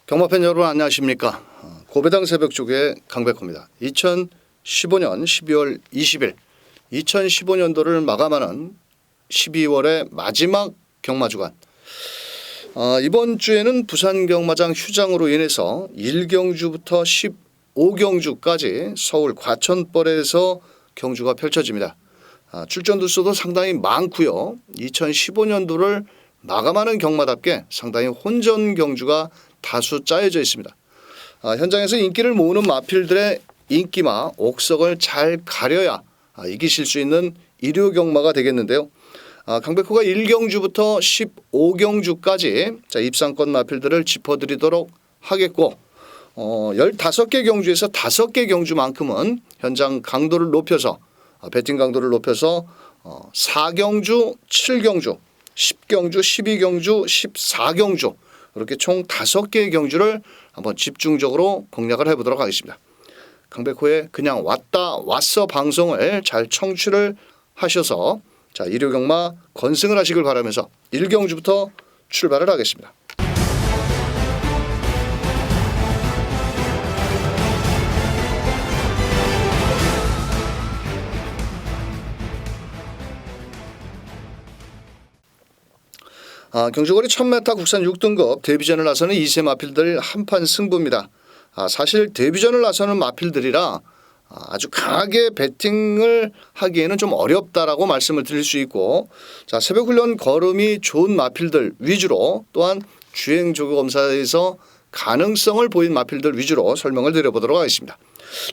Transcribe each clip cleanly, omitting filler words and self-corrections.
경마팬 여러분 안녕하십니까. 고배당 새벽조교의 강백호입니다. 2015년 12월 20일 2015년도를 마감하는 12월의 마지막 경마주간. 이번 주에는 부산 경마장 휴장으로 인해서 1경주부터 15경주까지 서울 과천벌에서 경주가 펼쳐집니다. 출전 두수도 상당히 많고요. 2015년도를 마감하는 경마답게 상당히 혼전 경주가 다수 짜여져 있습니다. 현장에서 인기를 모으는 마필들의 인기마 옥석을 잘 가려야 이기실 수 있는 일요 경마가 되겠는데요. 강백호가 1경주부터 15경주까지 입상권 마필들을 짚어드리도록 하겠고 15개 경주에서 5개 경주만큼은 현장 강도를 높여서 배팅 강도를 높여서 4경주, 7경주, 10경주, 12경주, 14경주 이렇게 총 5개의 경주를 한번 집중적으로 공략을 해보도록 하겠습니다. 강백호의 그냥 왔다 왔어 방송을 잘 청취를 하셔서 일요 경마 건승을 하시길 바라면서 1경주부터 출발을 하겠습니다. 경주거리 1000m 국산 6등급 데뷔전을 나서는 2세 마필들 한판 승부입니다. 사실 데뷔전을 나서는 마필들이라 아주 강하게 배팅을 하기에는 좀 어렵다라고 말씀을 드릴 수 있고, 새벽 훈련 걸음이 좋은 마필들 위주로 또한 주행 조교 검사에서 가능성을 보인 마필들 위주로 설명을 드려보도록 하겠습니다.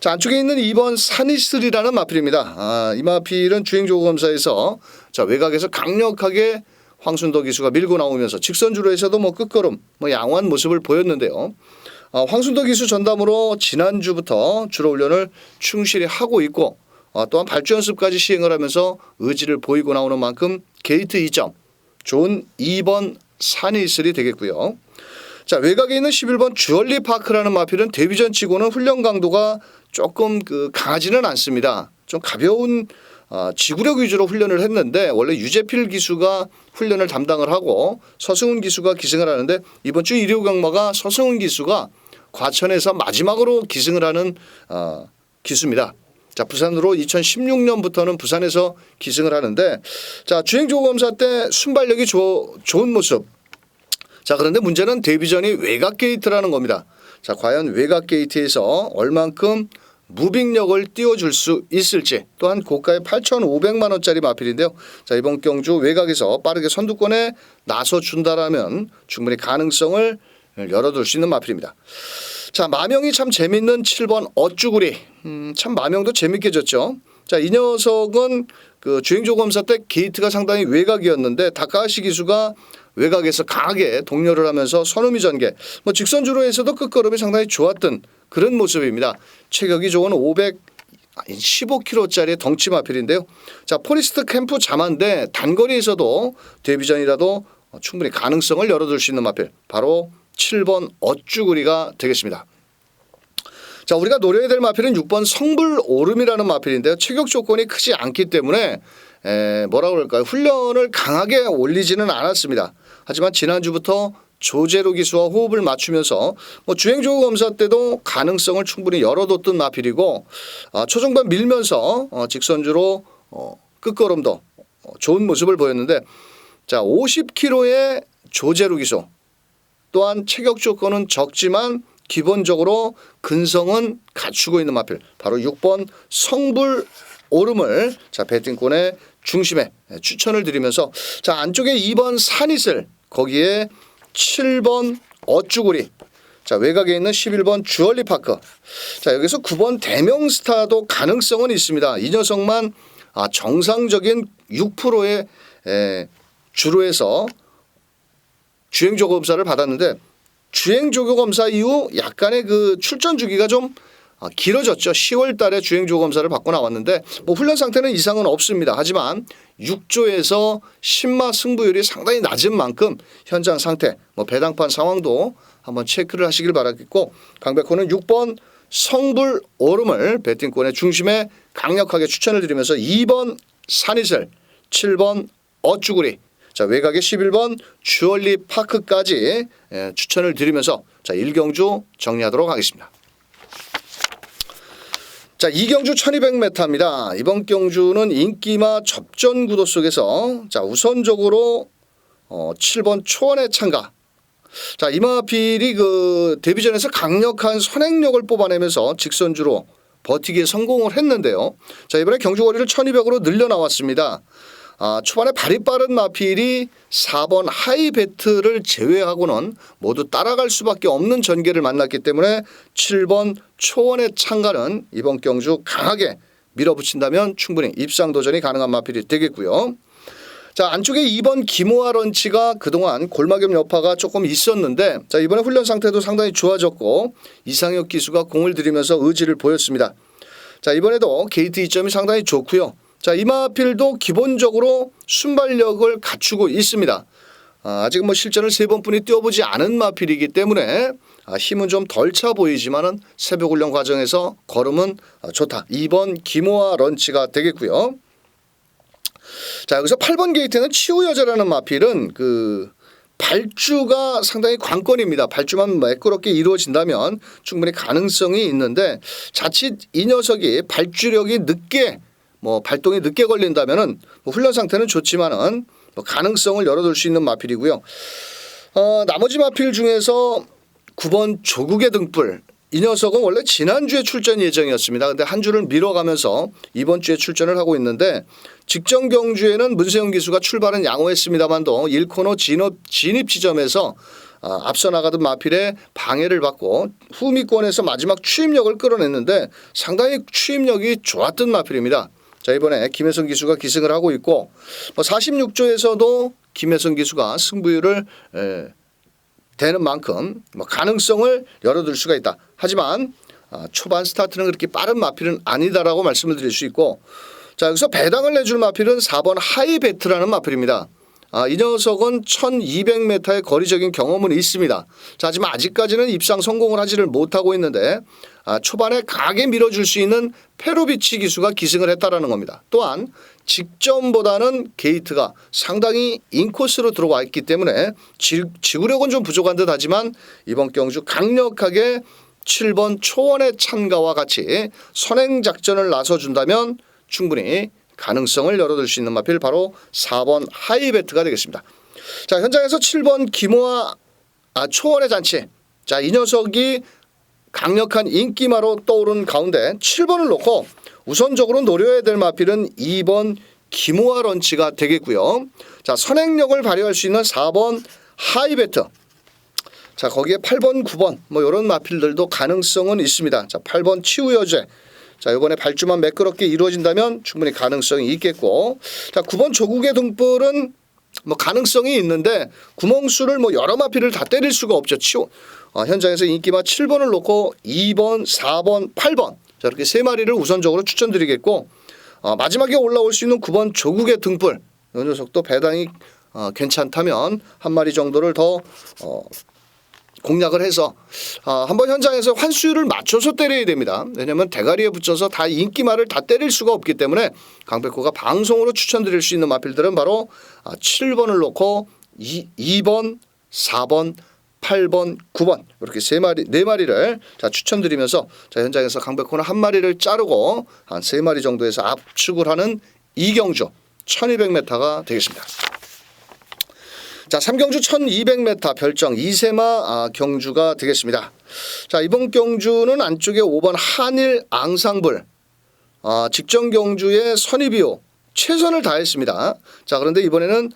안쪽에 있는 2번 산이슬이라는 마필입니다. 이 마필은 주행 조교 검사에서 외곽에서 강력하게 황순도 기수가 밀고 나오면서 직선주로에서도 끝걸음 양호한 모습을 보였는데요. 황순도 기수 전담으로 지난주부터 주로 훈련을 충실히 하고 있고 또한 발주 연습까지 시행을 하면서 의지를 보이고 나오는 만큼 게이트 2점 좋은 2번 산이슬이 되겠고요. 외곽에 있는 11번 주얼리 파크라는 마필은 데뷔전 치고는 훈련 강도가 조금 강하지는 않습니다. 좀 가벼운 지구력 위주로 훈련을 했는데 원래 유재필 기수가 훈련을 담당을 하고 서승훈 기수가 기승을 하는데 이번 주 일요 경마가 서승훈 기수가 과천에서 마지막으로 기승을 하는 기수입니다. 부산으로 2016년부터는 부산에서 기승을 하는데 주행 조교 검사 때 순발력이 좋은 모습. 그런데 문제는 데뷔전이 외곽 게이트라는 겁니다. 과연 외곽 게이트에서 얼만큼 무빙력을 띄워줄 수 있을지. 또한 고가의 8,500만 원짜리 마필인데요. 이번 경주 외곽에서 빠르게 선두권에 나서준다라면 충분히 가능성을 열어둘 수 있는 마필입니다. 마명이 참 재밌는 7번 어쭈구리. 참 마명도 재밌게 졌죠. 이 녀석은 주행조 검사 때 게이트가 상당히 외곽이었는데 다카하시 기수가 외곽에서 강하게 동료를 하면서 선우미 전개 직선주로에서도 끝걸음이 상당히 좋았던 그런 모습입니다. 체격이 좋은 515kg짜리 덩치 마필인데요. 포리스트 캠프 자만데 단거리에서도 데뷔전이라도 충분히 가능성을 열어둘 수 있는 마필 바로 7번 어쭈구리가 되겠습니다. 우리가 노려야 될 마필은 6번 성불오름이라는 마필인데요. 체격 조건이 크지 않기 때문에 뭐라고 그럴까요? 훈련을 강하게 올리지는 않았습니다. 하지만 지난주부터 조재로 기수와 호흡을 맞추면서 주행 조교 검사 때도 가능성을 충분히 열어뒀던 마필이고 초중반 밀면서 직선주로 끝걸음도 좋은 모습을 보였는데 50kg의 조재로 기수 또한 체격 조건은 적지만 기본적으로 근성은 갖추고 있는 마필 바로 6번 성불오름을 배팅권의 중심에 추천을 드리면서 안쪽에 2번 산이슬 거기에 7번 어쭈구리 외곽에 있는 11번 주얼리 파크 여기서 9번 대명스타도 가능성은 있습니다. 이 녀석만 정상적인 6%의 주로에서 주행조교 검사를 받았는데 주행조교 검사 이후 약간의 출전 주기가 좀 길어졌죠. 10월 달에 주행조교 검사를 받고 나왔는데 훈련 상태는 이상은 없습니다. 하지만 6조에서 10마 승부율이 상당히 낮은 만큼 현장 상태 배당판 상황도 한번 체크를 하시길 바라겠고 강백호는 6번 성불오름을 배팅권의 중심에 강력하게 추천을 드리면서 2번 산이슬 7번 어쭈구리 자, 외곽의 11번 주얼리 파크까지 추천을 드리면서 자, 1경주 정리하도록 하겠습니다. 자, 2경주 1200m입니다. 이번 경주는 인기마 접전 구도 속에서 자, 우선적으로 7번 초원의 참가. 자, 이마필이 그 데뷔전에서 강력한 선행력을 뽑아내면서 직선주로 버티기에 성공을 했는데요. 자, 이번에 경주 거리를 1200으로 늘려 나왔습니다. 초반에 발이 빠른 마필이 4번 하이베트를 제외하고는 모두 따라갈 수밖에 없는 전개를 만났기 때문에 7번 초원의 참가는 이번 경주 강하게 밀어붙인다면 충분히 입상 도전이 가능한 마필이 되겠고요. 자, 안쪽에 2번 기모아 런치가 그동안 골마겸 여파가 조금 있었는데 자, 이번에 훈련 상태도 상당히 좋아졌고 이상혁 기수가 공을 들이면서 의지를 보였습니다. 자, 이번에도 게이트 이점이 상당히 좋고요. 자, 이마필도 기본적으로 순발력을 갖추고 있습니다. 아직 뭐 실전을 3번뿐이 뛰어보지 않은 마필이기 때문에 힘은 좀 덜 차 보이지만은 새벽 훈련 과정에서 걸음은 좋다. 2번 기모아 런치가 되겠고요. 자, 여기서 8번 게이트는 치우여자라는 마필은 그 발주가 상당히 관건입니다. 발주만 매끄럽게 이루어진다면 충분히 가능성이 있는데 자칫 이 녀석이 발주력이 늦게 발동이 늦게 걸린다면은 훈련 상태는 좋지만은 가능성을 열어둘 수 있는 마필이고요. 나머지 마필 중에서 9번 조국의 등불. 이 녀석은 원래 지난주에 출전 예정이었습니다. 근데 한 주를 미뤄가면서 이번 주에 출전을 하고 있는데 직전 경주에는 문세영 기수가 출발은 양호했습니다만도 1코너 진입 지점에서 앞서 나가던 마필의 방해를 받고 후미권에서 마지막 추임력을 끌어냈는데 상당히 추임력이 좋았던 마필입니다. 자, 이번에 김혜성 기수가 기승을 하고 있고 46조에서도 김혜성 기수가 승부율을 되는 만큼 가능성을 열어둘 수가 있다. 하지만 초반 스타트는 그렇게 빠른 마필은 아니다라고 말씀을 드릴 수 있고 자, 여기서 배당을 내줄 마필은 4번 하이베트라는 마필입니다. 이 녀석은 1200m의 거리적인 경험은 있습니다. 자, 하지만 아직까지는 입상 성공을 하지를 못하고 있는데 초반에 강하게 밀어줄 수 있는 페로비치 기수가 기승을 했다라는 겁니다. 또한 직전보다는 게이트가 상당히 인코스로 들어와 있기 때문에 지구력은 좀 부족한 듯 하지만 이번 경주 강력하게 7번 초원의 참가와 같이 선행작전을 나서준다면 충분히 가능성을 열어둘 수 있는 마필 바로 4번 하이베트가 되겠습니다. 자, 현장에서 7번 기모아 초원의 잔치. 자, 이 녀석이 강력한 인기마로 떠오른 가운데 7번을 놓고 우선적으로 노려야 될 마필은 2번 기모아 런치가 되겠고요. 자, 선행력을 발휘할 수 있는 4번 하이베트. 자, 거기에 8번, 9번 이런 마필들도 가능성은 있습니다. 자, 8번 치우여제. 자, 이번에 발주만 매끄럽게 이루어진다면 충분히 가능성이 있겠고 자, 9번 조국의 등불은 가능성이 있는데 구멍수를 여러 마필을 다 때릴 수가 없죠. 현장에서 인기마 7번을 놓고 2번, 4번, 8번 자, 이렇게 3마리를 우선적으로 추천드리겠고 마지막에 올라올 수 있는 9번 조국의 등불 이 녀석도 배당이 괜찮다면 한 마리 정도를 더 공략을 해서 한번 현장에서 환수율을 맞춰서 때려야 됩니다. 왜냐하면 대가리에 붙여서 다 인기마를 다 때릴 수가 없기 때문에 강백호가 방송으로 추천드릴 수 있는 마필들은 바로 7번을 놓고 2번, 4번, 8번, 9번 이렇게 4마리를 자, 추천드리면서 자, 현장에서 강백호는 한 마리를 자르고 한 3마리 정도에서 압축을 하는 이경주 1200m가 되겠습니다. 자, 3경주 1200m 별정 이세마 경주가 되겠습니다. 자, 이번 경주는 안쪽에 5번 한일 앙상블 직전 경주의 선입이호 최선을 다했습니다. 자, 그런데 이번에는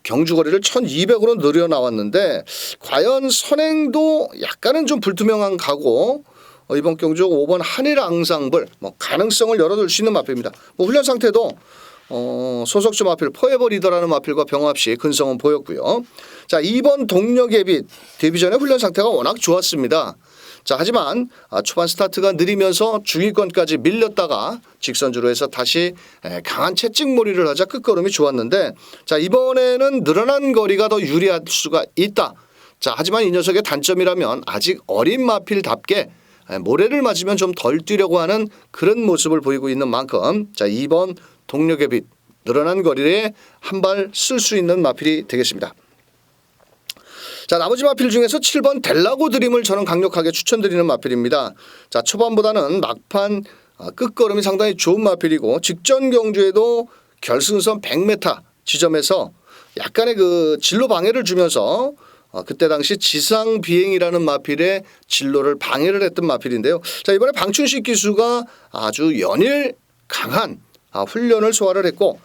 경주 거리를 1200으로 늘려 나왔는데 과연 선행도 약간은 좀 불투명한 가고 이번 경주 5번 한일 앙상블 가능성을 열어둘 수 있는 마필입니다. 훈련 상태도 소속주 마필 포에버 리더라는 마필과 병합시 근성은 보였고요. 자, 2번 동력의 빛 데뷔 전에 훈련 상태가 워낙 좋았습니다. 자, 하지만 초반 스타트가 느리면서 중위권까지 밀렸다가 직선주로 해서 다시 강한 채찍몰이를 하자 끝걸음이 좋았는데 자, 이번에는 늘어난 거리가 더 유리할 수가 있다. 자, 하지만 이 녀석의 단점이라면 아직 어린 마필답게 모래를 맞으면 좀 덜 뛰려고 하는 그런 모습을 보이고 있는 만큼 자, 2번 동력의 빛 늘어난 거리에 한 발 쓸 수 있는 마필이 되겠습니다. 자, 나머지 마필 중에서 7번 델라고 드림을 저는 강력하게 추천드리는 마필입니다. 자, 초반보다는 막판 끝걸음이 상당히 좋은 마필이고 직전 경주에도 결승선 100m 지점에서 약간의 그 진로 방해를 주면서 그때 당시 지상 비행이라는 마필의 진로를 방해를 했던 마필인데요. 자, 이번에 방춘식 기수가 아주 연일 강한 훈련을 소화를 했고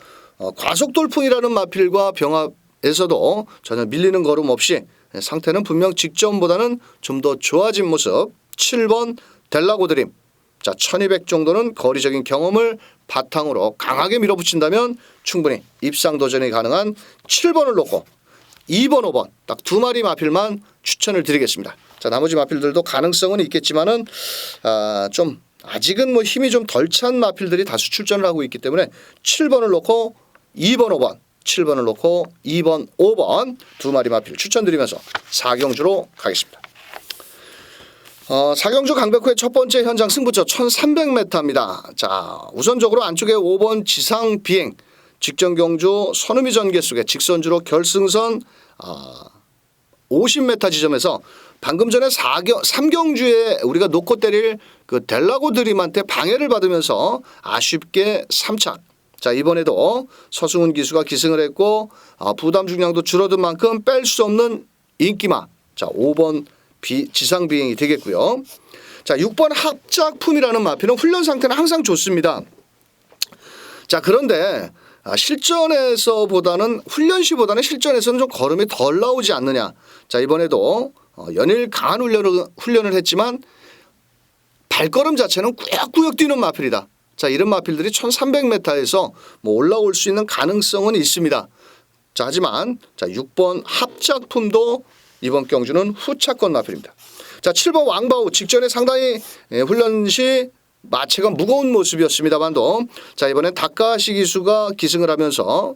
과속 돌풍이라는 마필과 병합에서도 전혀 밀리는 걸음 없이 상태는 분명 직전보다는 좀 더 좋아진 모습. 7번 델라고 드림. 자, 1200 정도는 거리적인 경험을 바탕으로 강하게 밀어붙인다면 충분히 입상 도전이 가능한 7번을 놓고 2번, 5번 딱 두 마리 마필만 추천을 드리겠습니다. 자, 나머지 마필들도 가능성은 있겠지만은 좀 아직은 뭐 힘이 좀 덜 찬 마필들이 다수 출전을 하고 있기 때문에 7번을 놓고 2번, 5번 7번을 놓고 2번, 5번 두 마리 마필 추천드리면서 4경주로 가겠습니다. 4경주 강백호의 첫 번째 현장 승부처 1300m입니다. 자, 우선적으로 안쪽에 5번 지상 비행 직전 경주 선우미 전개 속에 직선주로 결승선 50m 지점에서 방금 전에 3경주에 우리가 놓고 때릴 그 델라고 드림한테 방해를 받으면서 아쉽게 3착. 자, 이번에도 서승훈 기수가 기승을 했고 부담 중량도 줄어든 만큼 뺄 수 없는 인기마. 자, 5번 지상 비행이 되겠고요. 자, 6번 합작품이라는 마필은 훈련 상태는 항상 좋습니다. 자, 그런데 실전에서보다는 훈련 시보다는 실전에서는 좀 걸음이 덜 나오지 않느냐. 자, 이번에도 연일 강한 훈련을 했지만 발걸음 자체는 꾸역꾸역 뛰는 마필이다. 자, 이런 마필들이 1300m에서 뭐 올라올 수 있는 가능성은 있습니다. 자, 하지만 6번 합작품도 이번 경주는 후차권 마필입니다. 자, 7번 왕바우 직전에 상당히 훈련 시 마체가 무거운 모습이었습니다만도 자, 이번엔 다카시 기수가 기승을 하면서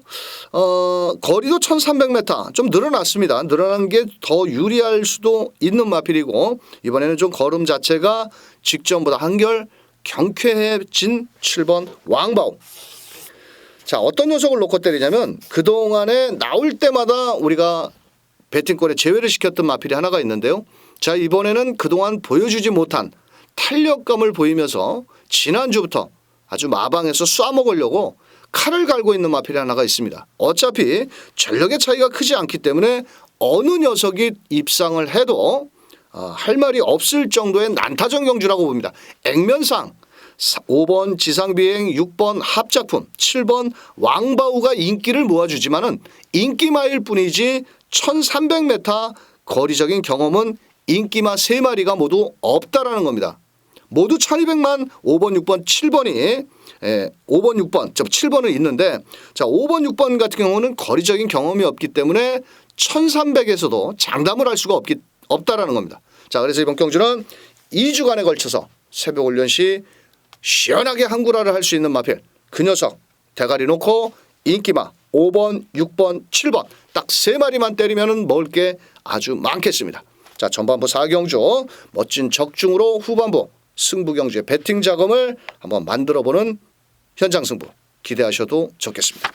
거리도 1300m 좀 늘어났습니다. 늘어난 게 더 유리할 수도 있는 마필이고 이번에는 좀 걸음 자체가 직전보다 한결 경쾌해진 7번 왕바우. 자, 어떤 녀석을 놓고 때리냐면 그동안에 나올 때마다 우리가 배팅골에 제외를 시켰던 마필이 하나가 있는데요. 자, 이번에는 그동안 보여주지 못한 탄력감을 보이면서 지난주부터 아주 마방에서 쏴먹으려고 칼을 갈고 있는 마필이 하나가 있습니다. 어차피 전력의 차이가 크지 않기 때문에 어느 녀석이 입상을 해도 할 말이 없을 정도의 난타전 경주라고 봅니다. 액면상 5번 지상비행, 6번 합작품, 7번 왕바우가 인기를 모아주지만은 인기마일 뿐이지 1300m 거리적인 경험은 인기마 3마리가 모두 없다라는 겁니다. 모두 1200만 5번, 6번, 7번이 5번, 6번, 7번은 있는데 자, 5번, 6번 같은 경우는 거리적인 경험이 없기 때문에 1300에서도 장담을 할 수가 없다라는 겁니다. 자, 그래서 이번 경주는 2주간에 걸쳐서 새벽 훈련 시 시원하게 한구라를 할 수 있는 마필 그 녀석 대가리 놓고 인기마 5번, 6번, 7번 딱 3마리만 때리면 먹을 게 아주 많겠습니다. 자, 전반부 4경주 멋진 적중으로 후반부 승부 경주의 배팅 자금을 한번 만들어보는 현장 승부 기대하셔도 좋겠습니다.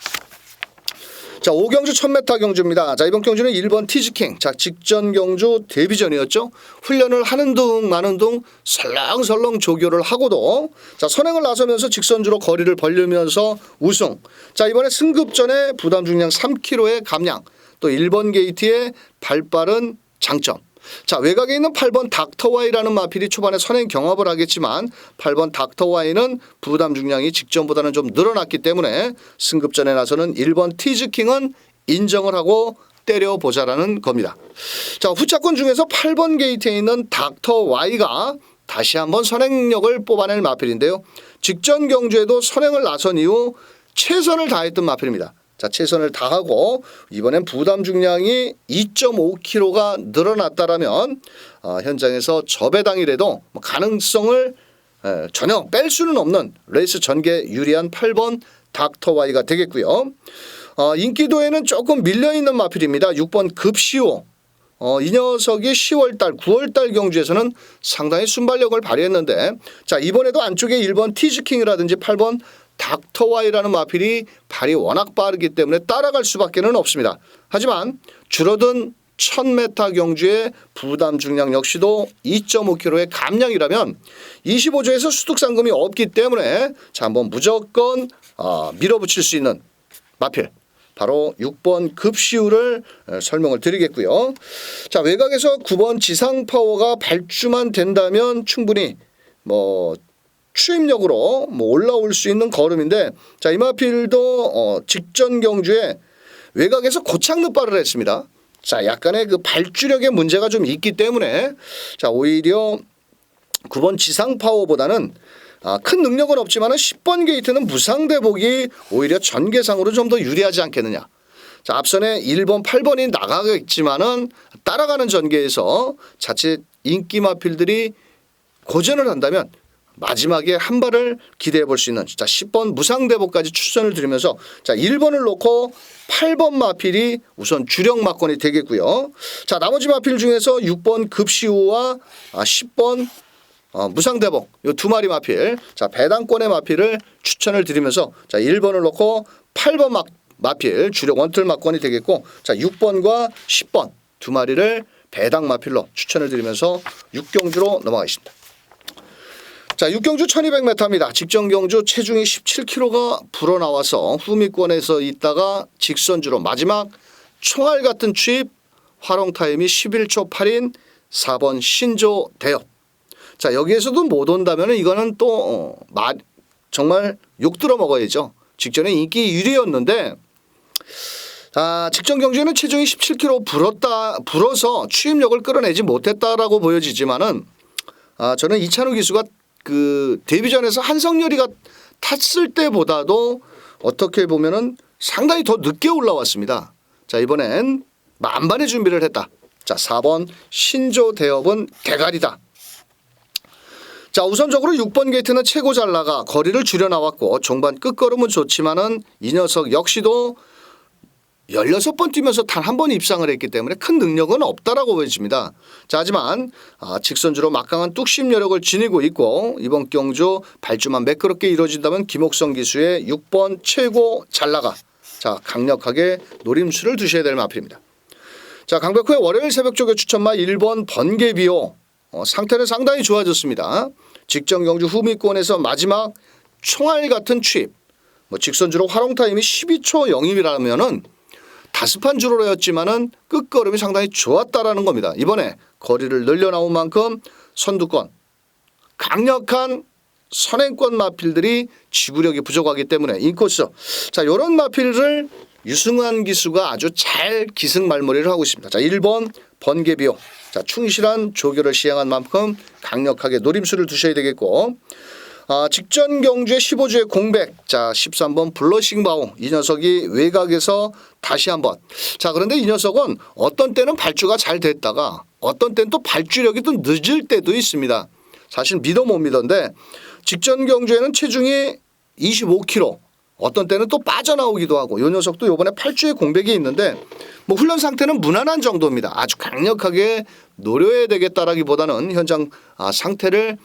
자, 5경주 1000m 경주입니다. 자, 이번 경주는 1번 티즈킹. 자, 직전 경주 데뷔전이었죠. 훈련을 하는 둥 마는 둥 설렁설렁 조교를 하고도 자, 선행을 나서면서 직선주로 거리를 벌리면서 우승. 자, 이번에 승급전에 부담 중량 3kg의 감량. 또 1번 게이트의 발빠른 장점. 자, 외곽에 있는 8번 닥터와이라는 마필이 초반에 선행 경합을 하겠지만 8번 닥터와이는 부담 중량이 직전보다는 좀 늘어났기 때문에 승급전에 나서는 1번 티즈킹은 인정을 하고 때려보자라는 겁니다. 자, 후차권 중에서 8번 게이트에 있는 닥터와이가 다시 한번 선행력을 뽑아낼 마필인데요. 직전 경주에도 선행을 나선 이후 최선을 다했던 마필입니다. 자, 최선을 다하고 이번엔 부담 중량이 2.5kg가 늘어났다라면 현장에서 저배당이라도 가능성을 전혀 뺄 수는 없는 레이스 전개 유리한 8번 닥터와이가 되겠고요. 인기도에는 조금 밀려있는 마필입니다. 6번 급시오. 이 녀석이 10월달 9월달 경주에서는 상당히 순발력을 발휘했는데 자, 이번에도 안쪽에 1번 티즈킹이라든지 8번 닥터와이라는 마필이 발이 워낙 빠르기 때문에 따라갈 수밖에는 없습니다. 하지만 줄어든 1000m 경주의 부담 중량 역시도 2.5kg의 감량이라면 25조에서 수득상금이 없기 때문에 자 한번 무조건 밀어붙일 수 있는 마필 바로 6번 급시우를 설명을 드리겠고요. 자 외곽에서 9번 지상파워가 발주만 된다면 충분히 추임력으로 올라올 수 있는 걸음인데 자 이 마필도 직전 경주에 외곽에서 고착 늑발을 했습니다. 자 약간의 그 발주력의 문제가 좀 있기 때문에 자 오히려 9번 지상 파워보다는 큰 능력은 없지만 10번 게이트는 무상대복이 오히려 전개상으로 좀 더 유리하지 않겠느냐. 자 앞선에 1번 8번이 나가겠지만은 따라가는 전개에서 자칫 인기 마필들이 고전을 한다면 마지막에 한 발을 기대해 볼 수 있는 자 10번 무상대복까지 추천을 드리면서 자 1번을 놓고 8번 마필이 우선 주력 막건이 되겠고요. 자 나머지 마필 중에서 6번 급시우와 10번 무상대복 이 두 마리 마필 자 배당권의 마필을 추천을 드리면서 자 1번을 놓고 8번 마필 주력 원틀 막건이 되겠고 자 6번과 10번 두 마리를 배당 마필로 추천을 드리면서 6경주로 넘어가겠습니다. 자 6경주 1200m입니다. 직전 경주 체중이 17kg가 불어나와서 후미권에서 있다가 직선주로 마지막 총알 같은 추입 활용 타임이 11초 8인 4번 신조 대엽. 자 여기에서도 못 온다면 이거는 또 정말 욕 들어 먹어야죠. 직전에 인기 1위였는데 직전 경주에는 체중이 17kg 불어서 추임력을 끌어내지 못했다라고 보여지지만은 저는 이찬우 기수가 그 데뷔전에서 한성열이가 탔을 때보다도 어떻게 보면은 상당히 더 늦게 올라왔습니다. 자 이번엔 만반의 준비를 했다. 자 4번 신조 대엽은 대가리다. 자 우선적으로 6번 게이트는 최고 잘 나가 거리를 줄여 나왔고 종반 끝걸음은 좋지만은 이 녀석 역시도 16번 뛰면서 단 한 번 입상을 했기 때문에 큰 능력은 없다라고 보여집니다. 자 하지만 직선주로 막강한 뚝심 여력을 지니고 있고 이번 경주 발주만 매끄럽게 이루어진다면 김옥성 기수의 6번 최고 잘 나가 자 강력하게 노림수를 두셔야 될 마필입니다. 자 강백호의 월요일 새벽 조교 추천마 1번 번개비오 상태는 상당히 좋아졌습니다. 직전 경주 후미권에서 마지막 총알 같은 추입 직선주로 활용 타임이 12초 0이라면은 다습한 주로였지만은 끝걸음이 상당히 좋았다라는 겁니다. 이번에 거리를 늘려 나온 만큼 선두권 강력한 선행권 마필들이 지구력이 부족하기 때문에 인코스 자 이런 마필을 유승환 기수가 아주 잘 기승말머리를 하고 있습니다. 자 1번 번개비오 자 충실한 조교를 시행한 만큼 강력하게 노림수를 두셔야 되겠고 직전 경주의 15주의 공백 자 13번 블러싱 바우 이 녀석이 외곽에서 다시 한번 자 그런데 이 녀석은 어떤 때는 발주가 잘 됐다가 어떤 때는 또 발주력이 또 늦을 때도 있습니다. 사실 믿어 못 믿던데 직전 경주에는 체중이 25kg 어떤 때는 또 빠져나오기도 하고 이 녀석도 이번에 8주의 공백이 있는데 훈련 상태는 무난한 정도입니다. 아주 강력하게 노려야 되겠다라기보다는 현장 상태를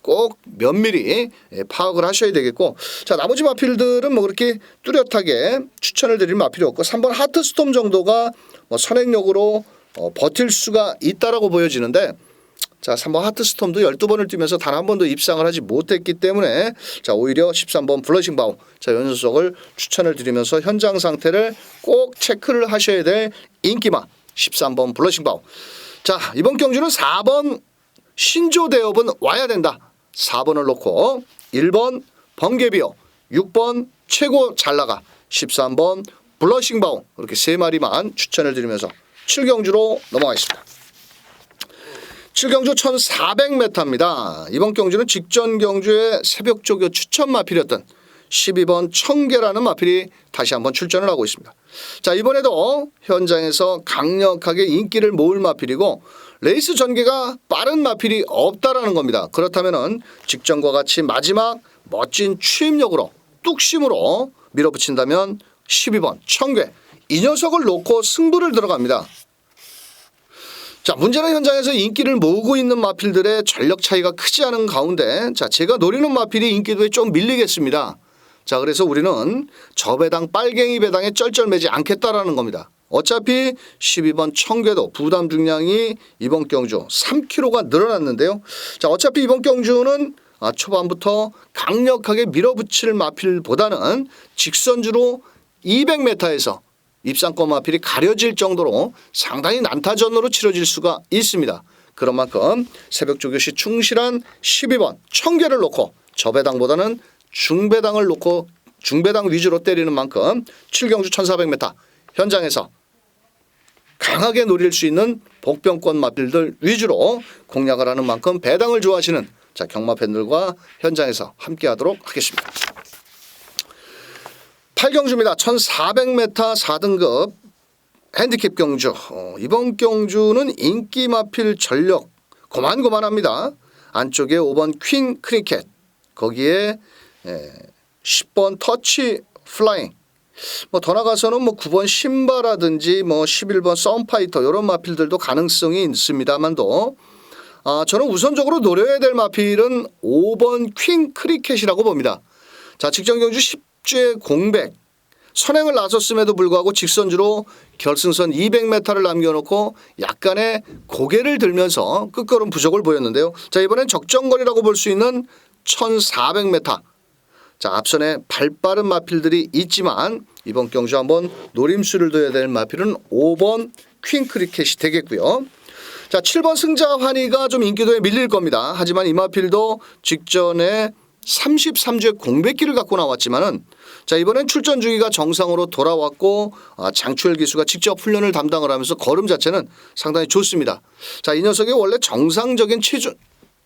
꼭 면밀히 파악을 하셔야 되겠고 자 나머지 마필들은 그렇게 뚜렷하게 추천을 드릴 마필이 없고 3번 하트스톰 정도가 선행력으로 버틸 수가 있다라고 보여지는데 자 3번 하트스톰도 12번을 뛰면서 단 한 번도 입상을 하지 못했기 때문에 자 오히려 13번 블러싱 바우 자 연속을 추천을 드리면서 현장 상태를 꼭 체크를 하셔야 될 인기마 13번 블러싱 바우 자 이번 경주는 4번 신조 대엽은 와야 된다. 4번을 놓고 1번 번개비오 6번 최고 잘나가 13번 블러싱 바우 이렇게 세 마리만 추천을 드리면서 7경주로 넘어가겠습니다. 7경주 1400m입니다. 이번 경주는 직전 경주의 새벽 조교 추천 마필이었던 12번 청계라는 마필이 다시 한번 출전을 하고 있습니다. 자 이번에도 현장에서 강력하게 인기를 모을 마필이고 레이스 전개가 빠른 마필이 없다라는 겁니다. 그렇다면은 직전과 같이 마지막 멋진 추임력으로 뚝심으로 밀어붙인다면 12번 청계 이 녀석을 놓고 승부를 들어갑니다. 자 문제는 현장에서 인기를 모으고 있는 마필들의 전력 차이가 크지 않은 가운데 자 제가 노리는 마필이 인기도에 좀 밀리겠습니다. 자, 그래서 우리는 저배당 빨갱이 배당에 쩔쩔매지 않겠다라는 겁니다. 어차피 12번 청궤도 부담 중량이 이번 경주 3kg가 늘어났는데요. 자, 어차피 이번 경주는 초반부터 강력하게 밀어붙일 마필보다는 직선주로 200m에서 입상권 마필이 가려질 정도로 상당히 난타전으로 치러질 수가 있습니다. 그런 만큼 새벽 조교시 충실한 12번 청궤를 놓고 저배당보다는 중배당을 놓고 중배당 위주로 때리는 만큼 7경주 1400m 현장에서 강하게 노릴 수 있는 복병권 마필들 위주로 공략을 하는 만큼 배당을 좋아하시는 자, 경마 팬들과 현장에서 함께 하도록 하겠습니다. 8경주입니다. 1400m 4등급 핸디캡 경주. 이번 경주는 인기 마필 전력 고만고만합니다. 안쪽에 5번 퀸 크리켓, 거기에 10번 터치 플라잉, 더 나가서는 9번 신바라든지 11번 썸파이터 이런 마필들도 가능성이 있습니다만도 저는 우선적으로 노려야 될 마필은 5번 퀸 크리켓이라고 봅니다. 자, 직전 경주 10주의 공백 선행을 나섰음에도 불구하고 직선주로 결승선 200m를 남겨놓고 약간의 고개를 들면서 끝걸음 부족을 보였는데요. 자, 이번엔 적정거리라고 볼 수 있는 1400m. 자, 앞선에 발빠른 마필들이 있지만 이번 경주 한번 노림수를 둬야 될 마필은 5번 퀸 크리켓이 되겠고요. 자, 7번 승자 환희가 좀 인기도에 밀릴 겁니다. 하지만 이 마필도 직전에 33주의 공백기를 갖고 나왔지만은 자, 이번엔 출전 주기가 정상으로 돌아왔고 장추열 기수가 직접 훈련을 담당을 하면서 걸음 자체는 상당히 좋습니다. 자, 이 녀석이 원래 정상적인 체중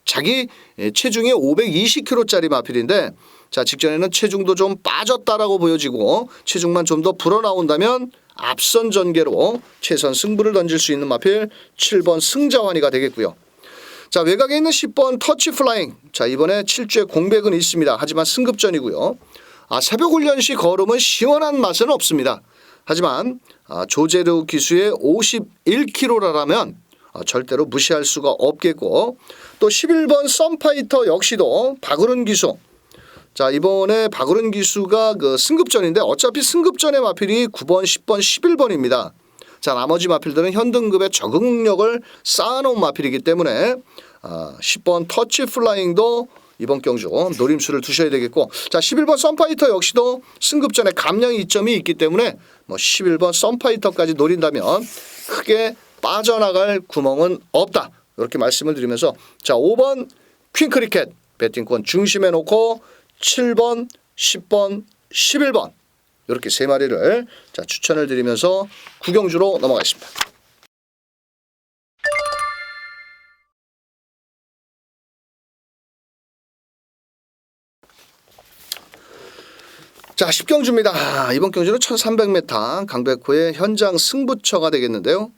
자기 체중이 520kg짜리 마필인데 자, 직전에는 체중도 좀 빠졌다라고 보여지고 체중만 좀 더 불어나온다면 앞선 전개로 최선 승부를 던질 수 있는 마필 7번 승자환희가 되겠고요. 자, 외곽에 있는 10번 터치 플라잉. 자, 이번에 7주의 공백은 있습니다. 하지만 승급전이고요. 새벽 훈련 시 걸음은 시원한 맛은 없습니다. 하지만 조재료 기수의 51kg라면 절대로 무시할 수가 없겠고 또 11번 썸파이터 역시도 박으른 기수. 자, 이번에 박으른 기수가 그 승급전인데 어차피 승급전의 마필이 9번, 10번, 11번입니다. 자, 나머지 마필들은 현등급의 적응력을 쌓아놓은 마필이기 때문에 10번 터치 플라잉도 이번 경주 노림수를 두셔야 되겠고 자, 11번 썸파이터 역시도 승급전에 감량 이점이 있기 때문에 11번 썸파이터까지 노린다면 크게 빠져나갈 구멍은 없다. 이렇게 말씀을 드리면서 자, 5번 퀸 크리켓 배팅권 중심에 놓고 7번, 10번, 11번 이렇게 세 마리를 자, 추천을 드리면서 구경주로 넘어가겠습니다. 자, 10경주입니다. 이번 경주는 1300m 강백호의 현장 승부처가 되겠는데요.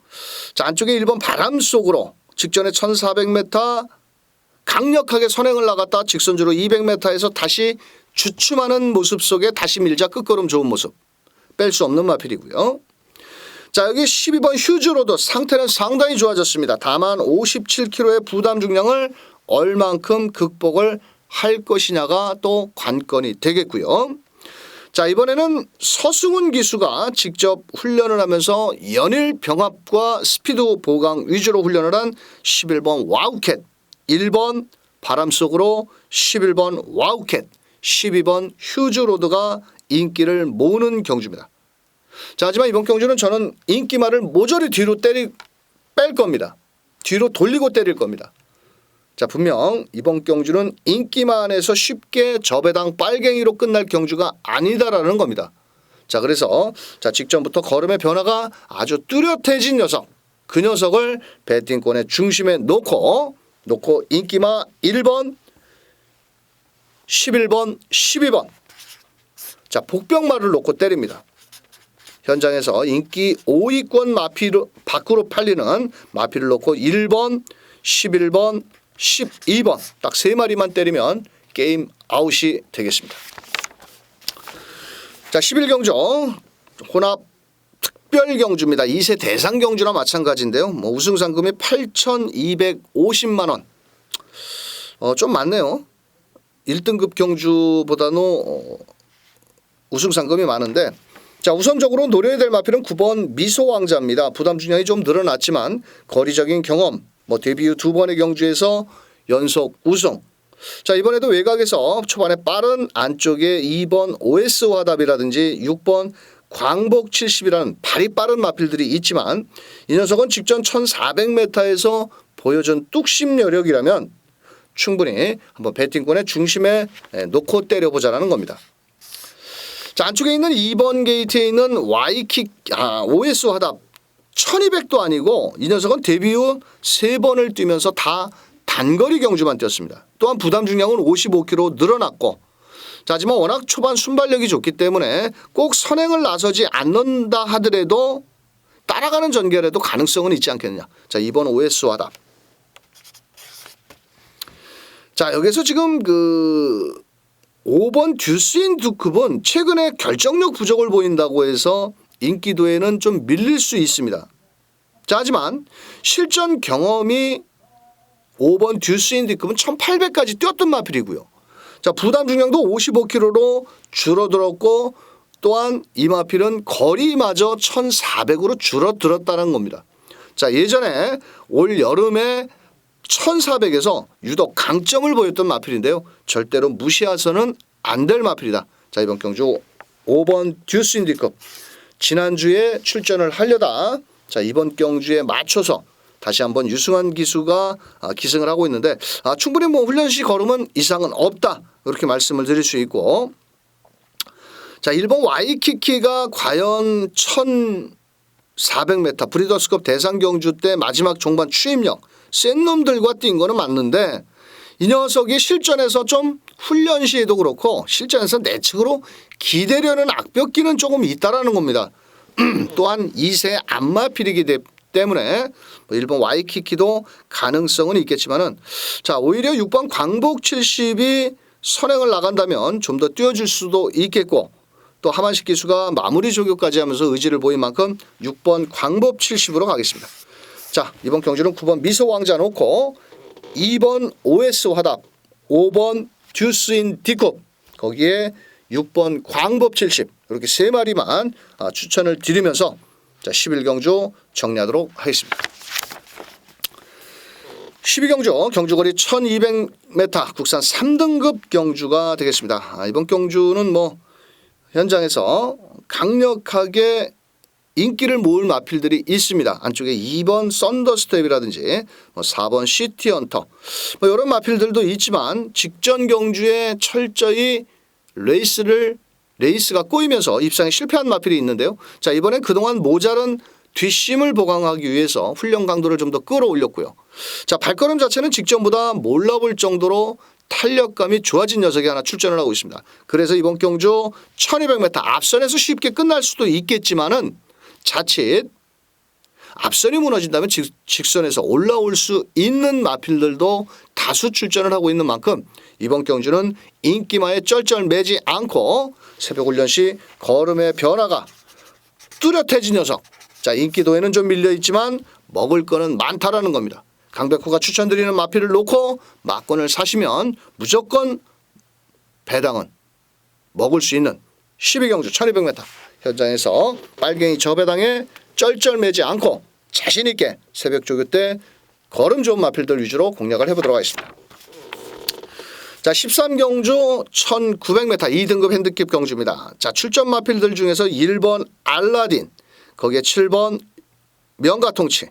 자, 안쪽에 1번 바람 속으로 직전에 1400m 강력하게 선행을 나갔다 직선주로 200m에서 다시 주춤하는 모습 속에 다시 밀자 끝걸음 좋은 모습 뺄 수 없는 마필이고요. 자, 여기 12번 휴즈로도 상태는 상당히 좋아졌습니다. 다만 57kg의 부담 중량을 얼만큼 극복을 할 것이냐가 또 관건이 되겠고요. 자, 이번에는 서승훈 기수가 직접 훈련을 하면서 연일 병합과 스피드 보강 위주로 훈련을 한 11번 와우캣, 1번 바람 속으로 11번 와우캣, 12번 휴즈로드가 인기를 모으는 경주입니다. 자, 하지만 이번 경주는 저는 인기말을 모조리 뒤로 뺄 겁니다. 뒤로 돌리고 때릴 겁니다. 자, 분명 이번 경주는 인기만에서 쉽게 저배당 빨갱이로 끝날 경주가 아니다라는 겁니다. 자, 그래서 자, 직전부터 걸음의 변화가 아주 뚜렷해진 녀석, 그 녀석을 배팅권의 중심에 놓고 인기마 1번, 11번, 12번 자, 복병마를 놓고 때립니다. 현장에서 인기 5위권 마필 밖으로 팔리는 마필을 놓고 1번, 11번, 12번 딱 세 마리만 때리면 게임 아웃이 되겠습니다. 자, 11경주 혼합 특별경주입니다. 2세 대상경주나 마찬가지인데요. 우승 상금이 8,250만 원. 좀 많네요. 1등급 경주보다는 우승 상금이 많은데 자 우선적으로 노려야 될 마필은 9번 미소왕자입니다. 부담 중량이 좀 늘어났지만 거리적인 경험, 데뷔 후 2번의 경주에서 연속 우승. 자 이번에도 외곽에서 초반에 빠른 안쪽에 2번 OS 화답이라든지 6번 광복 70이라는 발이 빠른 마필들이 있지만 이 녀석은 직전 1400m에서 보여준 뚝심 여력이라면 충분히 한번 배팅권의 중심에 놓고 때려보자라는 겁니다. 자 안쪽에 있는 2번 게이트에 있는 Y킥 OS 화답 1200도 아니고 이 녀석은 데뷔 후 3번을 뛰면서 다 단거리 경주만 뛰었습니다. 또한 부담 중량은 55kg 늘어났고 자, 하지만 워낙 초반 순발력이 좋기 때문에 꼭 선행을 나서지 않는다 하더라도 따라가는 전결에도 가능성은 있지 않겠느냐. 자 2번 OS 화답. 자 여기서 지금 5번 듀스인 두컵은 최근에 결정력 부족을 보인다고 해서 인기도에는 좀 밀릴 수 있습니다. 자 하지만 실전 경험이 5번 듀스인 두컵은 1800까지 뛰었던 마필이고요. 자 부담 중량도 55kg로 줄어들었고 또한 이 마필은 거리마저 1400으로 줄어들었다는 겁니다. 자 예전에 올 여름에 1400에서 유독 강점을 보였던 마필인데요. 절대로 무시해서는 안 될 마필이다. 자 이번 경주 5번 듀스 인디컵 지난주에 출전을 하려다 자 이번 경주에 맞춰서 다시 한번 유승환 기수가 기승을 하고 있는데 충분히 훈련 시 걸음은 이상은 없다. 이렇게 말씀을 드릴 수 있고 자 1번 와이키키가 과연 1400m 브리더스컵 대상 경주 때 마지막 종반 추임력 센 놈들과 뛴 거는 맞는데 이 녀석이 실전에서 좀 훈련 시에도 그렇고 실전에서 내측으로 기대려는 악벽기는 조금 있다라는 겁니다. 또한 2세 안마필이기 때문에 1번 와이키키도 가능성은 있겠지만은 자 오히려 6번 광복 70이 선행을 나간다면 좀 더 뛰어줄 수도 있겠고 또 하만식 기수가 마무리 조교까지 하면서 의지를 보인 만큼 6번 광복 70으로 가겠습니다. 자 이번 경주는 9번 미소왕자 놓고 2번 OS 화답 5번 듀스인 디컵 거기에 6번 광법 70 이렇게 3마리만 추천을 드리면서 자 11경주 정리하도록 하겠습니다. 12경주 경주거리 1200m 국산 3등급 경주가 되겠습니다. 이번 경주는 현장에서 강력하게 인기를 모을 마필들이 있습니다. 안쪽에 2번 썬더스텝이라든지 4번 시티헌터 이런 마필들도 있지만 직전 경주에 철저히 레이스가 꼬이면서 입상에 실패한 마필이 있는데요. 자 이번엔 그동안 모자란 뒷심을 보강하기 위해서 훈련 강도를 좀 더 끌어올렸고요. 자 발걸음 자체는 직전보다 몰라볼 정도로 탄력감이 좋아진 녀석이 하나 출전을 하고 있습니다. 그래서 이번 경주 1200m 앞선에서 쉽게 끝날 수도 있겠지만은 자칫 앞선이 무너진다면 직선에서 올라올 수 있는 마필들도 다수 출전을 하고 있는 만큼 이번 경주는 인기마에 쩔쩔매지 않고 새벽 훈련 시 걸음의 변화가 뚜렷해진 녀석. 자 인기도에는 좀 밀려있지만 먹을 거는 많다라는 겁니다. 강백호가 추천드리는 마필을 놓고 막권을 사시면 무조건 배당은 먹을 수 있는 12경주 1200m 현장에서 빨갱이 저 배당에 쩔쩔매지 않고 자신있게 새벽 조교 때 걸음 좋은 마필들 위주로 공략을 해보도록 하겠습니다. 자 13경주 1900m 2등급 핸드캡 경주입니다. 자 출전 마필들 중에서 1번 알라딘 거기에 7번 명가통치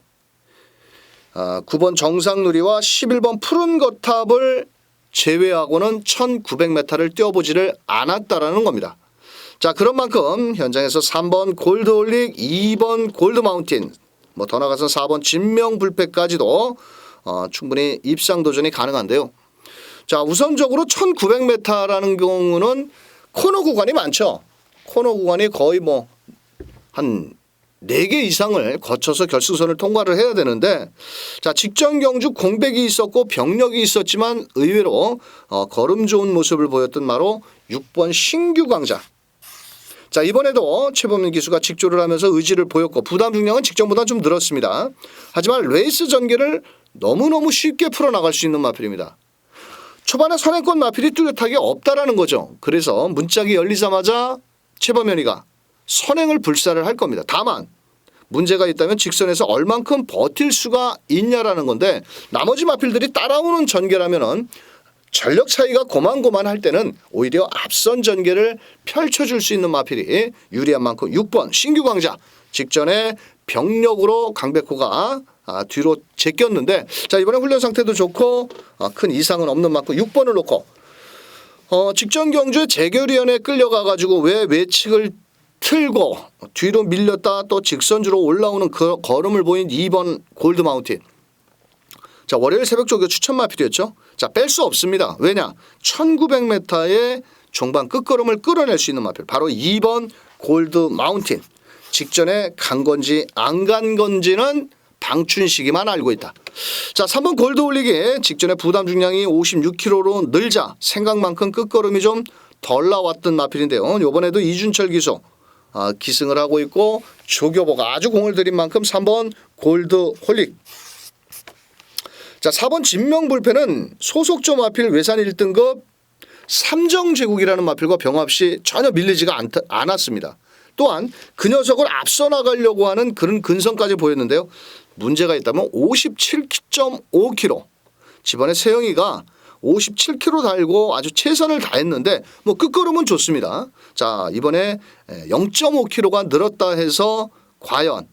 9번 정상누리와 11번 푸른 거탑을 제외하고는 1900m를 뛰어보지를 않았다라는 겁니다. 자 그런 만큼 현장에서 3번 골드올릭 2번 골드마운틴 더 나가서 4번 진명불패까지도 충분히 입상 도전이 가능한데요. 자 우선적으로 1900m라는 경우는 코너 구간이 많죠. 코너 구간이 거의 한 4개 이상을 거쳐서 결승선을 통과를 해야 되는데 자 직전 경주 공백이 있었고 병력이 있었지만 의외로 걸음 좋은 모습을 보였던 마로 6번 신규 강자. 자 이번에도 최범민 기수가 직조를 하면서 의지를 보였고 부담 중량은 직전보다 좀 늘었습니다. 하지만 레이스 전개를 너무너무 쉽게 풀어나갈 수 있는 마필입니다. 초반에 선행권 마필이 뚜렷하게 없다라는 거죠. 그래서 문짝이 열리자마자 최범현이가 선행을 불사를 할 겁니다. 다만 문제가 있다면 직선에서 얼만큼 버틸 수가 있냐라는 건데 나머지 마필들이 따라오는 전개라면은 전력 차이가 고만고만할 때는 오히려 앞선 전개를 펼쳐줄 수 있는 마필이 유리한 만큼 6번 신규 강자 직전에 병력으로 강백호가 뒤로 제꼈는데 자 이번에 훈련 상태도 좋고 큰 이상은 없는 만큼 6번을 놓고 직전 경주에 재결위원회에 끌려가가지고 왜 외측을 틀고 뒤로 밀렸다 또 직선주로 올라오는 그 걸음을 보인 2번 골드 마운틴. 자 월요일 새벽 조교 추천 마필이었죠. 자 뺄 수 없습니다. 왜냐 1900m의 종반 끝걸음을 끌어낼 수 있는 마필 바로 2번 골드 마운틴. 직전에 간 건지 안 간 건지는 방춘식이만 알고 있다. 자 3번 골드 올리기 직전에 부담 중량이 56kg로 늘자 생각만큼 끝걸음이 좀 덜 나왔던 마필인데요. 이번에도 이준철 기수 기승을 하고 있고 조교보가 아주 공을 들인 만큼 3번 골드 홀릭. 자 4번 진명불패는 소속조 마필 외산 1등급 삼정제국이라는 마필과 병합 시 전혀 밀리지가 않았습니다. 또한 그 녀석을 앞서 나가려고 하는 그런 근성까지 보였는데요. 문제가 있다면 57.5kg. 집안에 세영이가 57kg 달고 아주 최선을 다했는데 뭐 끝걸음은 좋습니다. 자 이번에 0.5kg가 늘었다 해서 과연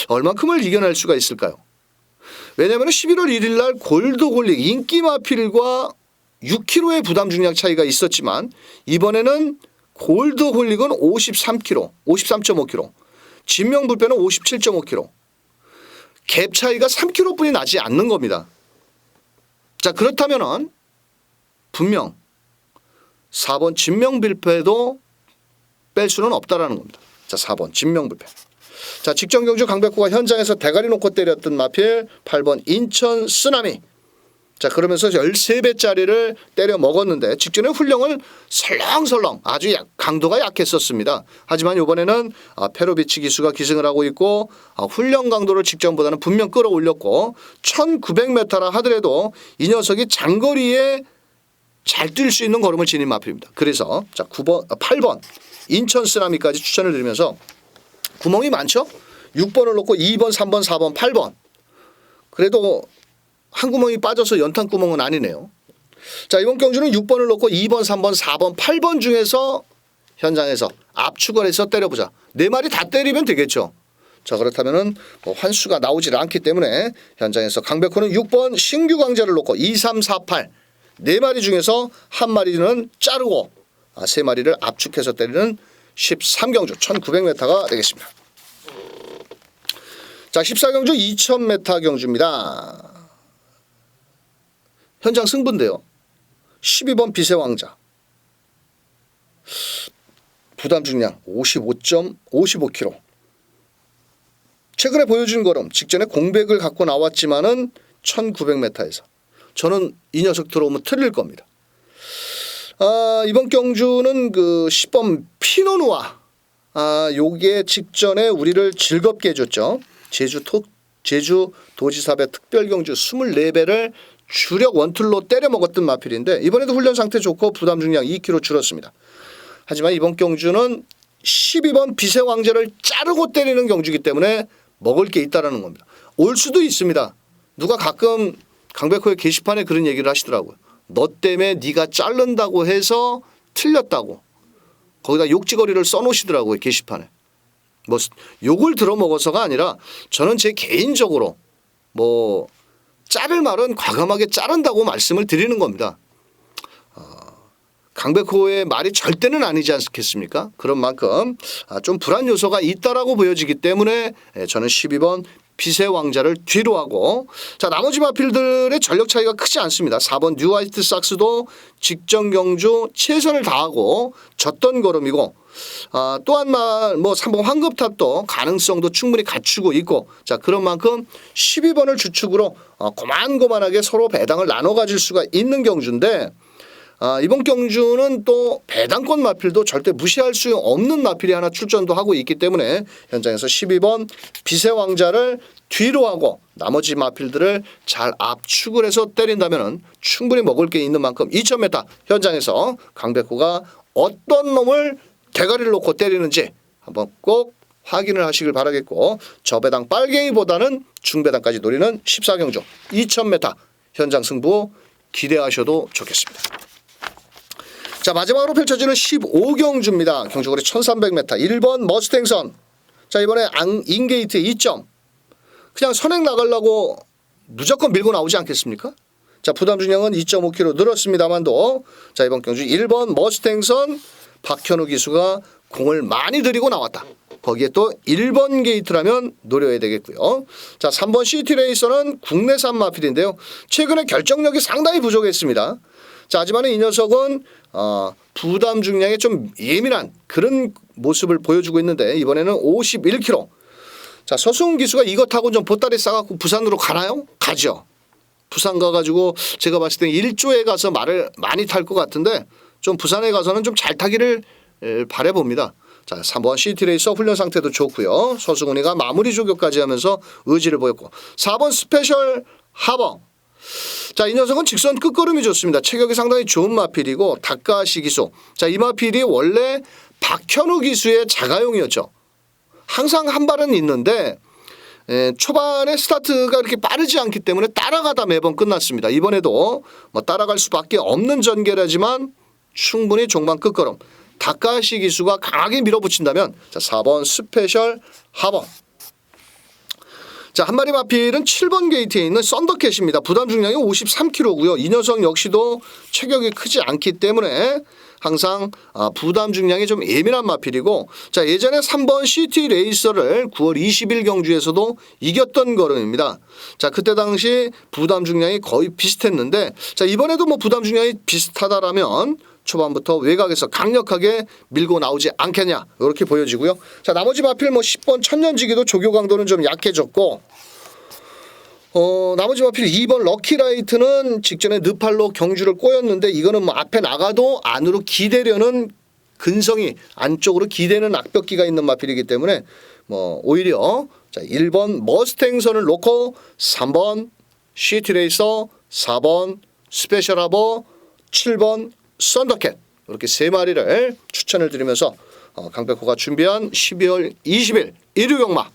얼만큼을 이겨낼 수가 있을까요? 왜냐하면 11월 1일 날 골드홀릭 인기 마필과 6kg의 부담 중량 차이가 있었지만 이번에는 골드홀릭은 53kg, 53.5kg, 진명불패는 57.5kg. 갭 차이가 3kg뿐이 나지 않는 겁니다. 자 그렇다면은 분명 4번 진명불패도 뺄 수는 없다라는 겁니다. 자 4번 진명불패. 자 직전 경주 강백호가 현장에서 대가리 놓고 때렸던 마필 8번 인천 쓰나미. 자 그러면서 13배짜리를 때려 먹었는데 직전에 훈령을 설렁설렁 아주 강도가 약했었습니다. 하지만 이번에는 페로비치 기수가 기승을 하고 있고 훈련 강도를 직전보다는 분명 끌어올렸고 1900m라 하더라도 이 녀석이 장거리에 잘 뛸 수 있는 걸음을 지닌 마필입니다. 그래서 자 8번 인천 쓰나미까지 추천을 드리면서 구멍이 많죠. 6번을 놓고 2번 3번 4번 8번 그래도 한 구멍이 빠져서 연탄 구멍은 아니네요. 자 이번 경주는 6번을 놓고 2번 3번 4번 8번 중에서 현장에서 압축을 해서 때려보자. 4마리 다 때리면 되겠죠. 자 그렇다면은 환수가 나오질 않기 때문에 현장에서 강백호는 6번 신규 강자를 놓고 2, 3, 4, 8 4마리 중에서 한 마리는 자르고 3마리를 압축해서 때리는 13경주 1900m가 되겠습니다. 자 14경주 2000m 경주입니다. 현장 승부인데요. 12번 비세왕자. 부담 중량 55kg. 최근에 보여준 걸음 직전에 공백을 갖고 나왔지만은 1900m에서 저는 이 녀석 들어오면 틀릴 겁니다. 이번 경주는 그 10번 피노누아. 요게 직전에 우리를 즐겁게 해줬죠. 제주 도지사배 특별경주 24배를 주력 원툴로 때려 먹었던 마필인데 이번에도 훈련 상태 좋고 부담 중량 2kg 줄었습니다. 하지만 이번 경주는 12번 비세왕자를 자르고 때리는 경주이기 때문에 먹을 게 있다라는 겁니다. 올 수도 있습니다. 누가 가끔 강백호의 게시판에 그런 얘기를 하시더라고요. 너 때문에 네가 자른다고 해서 틀렸다고. 거기다 욕지거리를 써놓으시더라고요. 게시판에. 뭐 욕을 들어먹어서가 아니라 저는 제 개인적으로 뭐 자를 말은 과감하게 자른다고 말씀을 드리는 겁니다. 강백호의 말이 절대는 아니지 않겠습니까? 그런 만큼 좀 불안 요소가 있다라고 보여지기 때문에 저는 12번 비세왕자를 뒤로 하고 자 나머지 마필들의 전력 차이가 크지 않습니다. 4번 뉴화이트 삭스도 직전 경주 최선을 다하고 졌던 걸음이고 또한 뭐 3번 황급탑도 가능성도 충분히 갖추고 있고 자 그런 만큼 12번을 주축으로 고만고만하게 서로 배당을 나눠 가질 수가 있는 경주인데 이번 경주는 또 배당권 마필도 절대 무시할 수 없는 마필이 하나 출전도 하고 있기 때문에 현장에서 12번 비세왕자를 뒤로 하고 나머지 마필들을 잘 압축을 해서 때린다면 충분히 먹을 게 있는 만큼 2000m 현장에서 강백호가 어떤 놈을 대가리를 놓고 때리는지 한번 꼭 확인을 하시길 바라겠고, 저배당 빨갱이보다는 중배당까지 노리는 14경주 2000m 현장 승부 기대하셔도 좋겠습니다. 자, 마지막으로 펼쳐지는 15경주입니다. 경주거리 1300m 1번 머스탱선. 자, 이번에 인게이트에 2점. 그냥 선행 나가려고 무조건 밀고 나오지 않겠습니까? 자, 부담 중량은 2.5kg 늘었습니다만도, 자, 이번 경주 1번 머스탱선 박현우 기수가 공을 많이 들이고 나왔다. 거기에 또 1번 게이트라면 노려야 되겠고요. 자, 3번 시티레이서는 국내산 마필인데요. 최근에 결정력이 상당히 부족했습니다. 자, 하지만 이 녀석은 부담 중량에 좀 예민한 그런 모습을 보여주고 있는데, 이번에는 51kg. 자, 서승훈 기수가 이거 타고 좀 보따리 싸갖고 부산으로 가나요? 가죠. 부산 가가지고 제가 봤을 때 1조에 가서 말을 많이 탈 것 같은데, 좀 부산에 가서는 좀 잘 타기를 바라봅니다. 자, 3번 시티레이서 훈련 상태도 좋고요. 서승훈이가 마무리 조교까지 하면서 의지를 보였고, 4번 스페셜 하버. 자, 이 녀석은 직선 끝걸음이 좋습니다. 체격이 상당히 좋은 마필이고 다카시 기수. 자, 이 마필이 원래 박현우 기수의 자가용이었죠. 항상 한 발은 있는데 초반에 스타트가 그렇게 빠르지 않기 때문에 따라가다 매번 끝났습니다. 이번에도 뭐 따라갈 수밖에 없는 전개라지만 충분히 종반 끝걸음. 다카시 기수가 강하게 밀어붙인다면, 자, 4번 스페셜 하버. 자, 한 마리 마필은 7번 게이트에 있는 썬더캣입니다. 부담 중량이 53kg고요. 이 녀석 역시도 체격이 크지 않기 때문에 항상 부담 중량이 좀 예민한 마필이고, 자, 예전에 3번 시티 레이서를 9월 20일 경주에서도 이겼던 걸음입니다. 자, 그때 당시 부담 중량이 거의 비슷했는데, 자, 이번에도 뭐 부담 중량이 비슷하다라면 초반부터 외곽에서 강력하게 밀고 나오지 않겠냐, 이렇게 보여지고요. 자, 나머지 마필 뭐 10번 천년지기도 조교 강도는 좀 약해졌고, 나머지 마필 2번 럭키라이트는 직전에 느팔로 경주를 꼬였는데, 이거는 뭐 앞에 나가도 안으로 기대려는 근성이, 안쪽으로 기대는 악벽기가 있는 마필이기 때문에 뭐 오히려, 자, 1번 머스탱선을 놓고 3번 시티레이서, 4번 스페셜하버, 7번 썬더캣, 이렇게 세 마리를 추천을 드리면서 강백호가 준비한 12월 20일 일요경마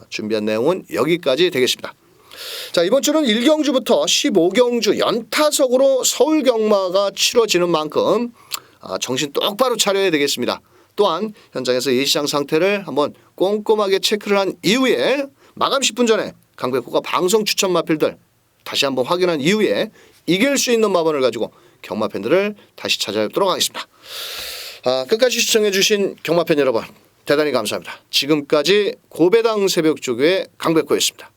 준비한 내용은 여기까지 되겠습니다. 자, 이번 주는 1경주부터 15경주 연타석으로 서울경마가 치러지는 만큼 정신 똑바로 차려야 되겠습니다. 또한 현장에서 예시장 상태를 한번 꼼꼼하게 체크를 한 이후에 마감 10분 전에 강백호가 방송 추천 마필들 다시 한번 확인한 이후에 이길 수 있는 마번을 가지고 경마 팬들을 다시 찾아뵙도록 하겠습니다. 끝까지 시청해 주신 경마 팬 여러분, 대단히 감사합니다. 지금까지 고배당 새벽조교의 강백호였습니다.